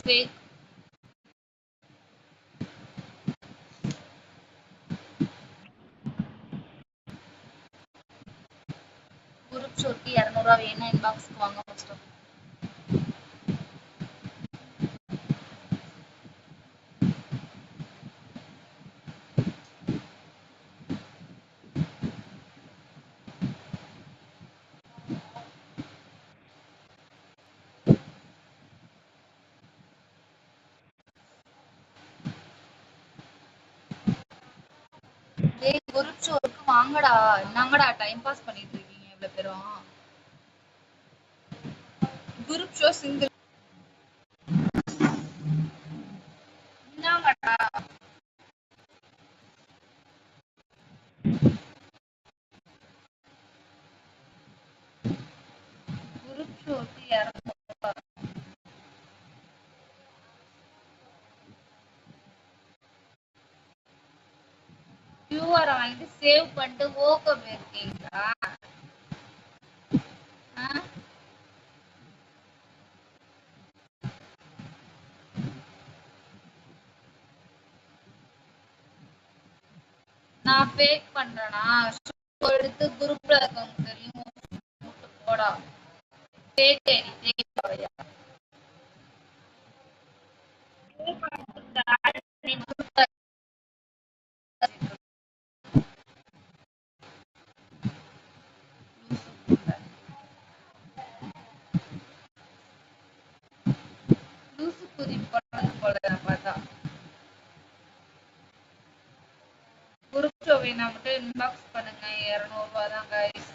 fake. Group ஷோக்கு 200 ரூபா வேணும், இன்பாக்ஸ்க்கு வாங்க ஃபர்ஸ்ட். டேய் குரூப் ஷோக்கு வாங்கடா, என்னங்கடா டைம் பாஸ் பண்ணிட்டு இருக்கீங்க இவ்வளவு பேரும்? குரூப் ஷோ சிங்கிள் என்னங்கடா? குரூப் ஷோக்கு 200 ரூபா. கியூஆர் வாங்கிட்டு சேவ் பண்ணிட்டு ஓகே போயிருக்கீங்களா? நான் ஃபேக் பண்றேனா? எடுத்து குரூப்ல இருக்கவங்க தெரியும் போடா. ஃபேக் ஐடி தேவையா? லூசு குதி பண்ணது போல பார்த்தா. குரூப் ஷோ வேணா மட்டும் இன்பாக்ஸ் பண்ணுங்க, 200 ரூபா தான் கைஸ்.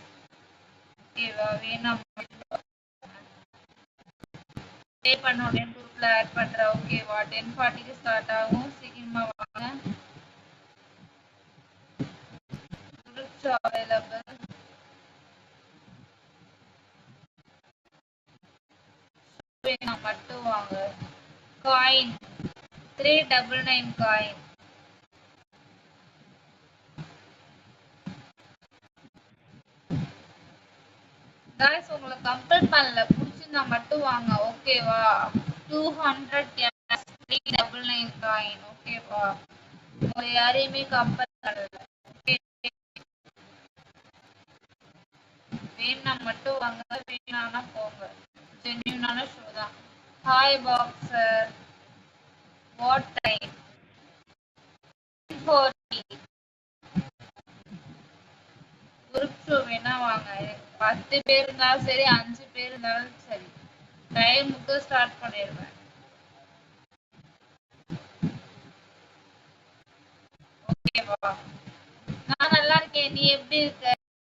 ஓகேவா? வேணா பே பண்ண உடனே குரூப்ல ஆட் பண்றேன். ஓகேவா? 10:40க்கு ஸ்டார்ட் ஆகும், சீக்கிரமா வாங்க. Group show available. வேணா மட்டும் வாங்க. Coin 399 coin. गाइस உங்களை கம்பல் பண்ணல, புடிச்சிருந்தா மட்டும் வாங்க. ஓகேவா? 200 கேஷ் 399 காயின். ஓகேவா? உங்களை யாரையுமே கம்பல் பண்ணல. ஓகே, வேணா மட்டும் வாங்க, வேணானா போங்க. ஜென்யூனான ஷோ தான். Hi boxer, what time? 40. Group show வேணா வாங்க. 10 பேர் இருந்தாலும் சரி, 5 பேர் இருந்தாலும் சரி, டைமுக்கு ஸ்டார்ட் பண்ணிடுவேன். ஓகேவா? நான் நல்லா இருக்கேன், நீ எப்படி இருக்க?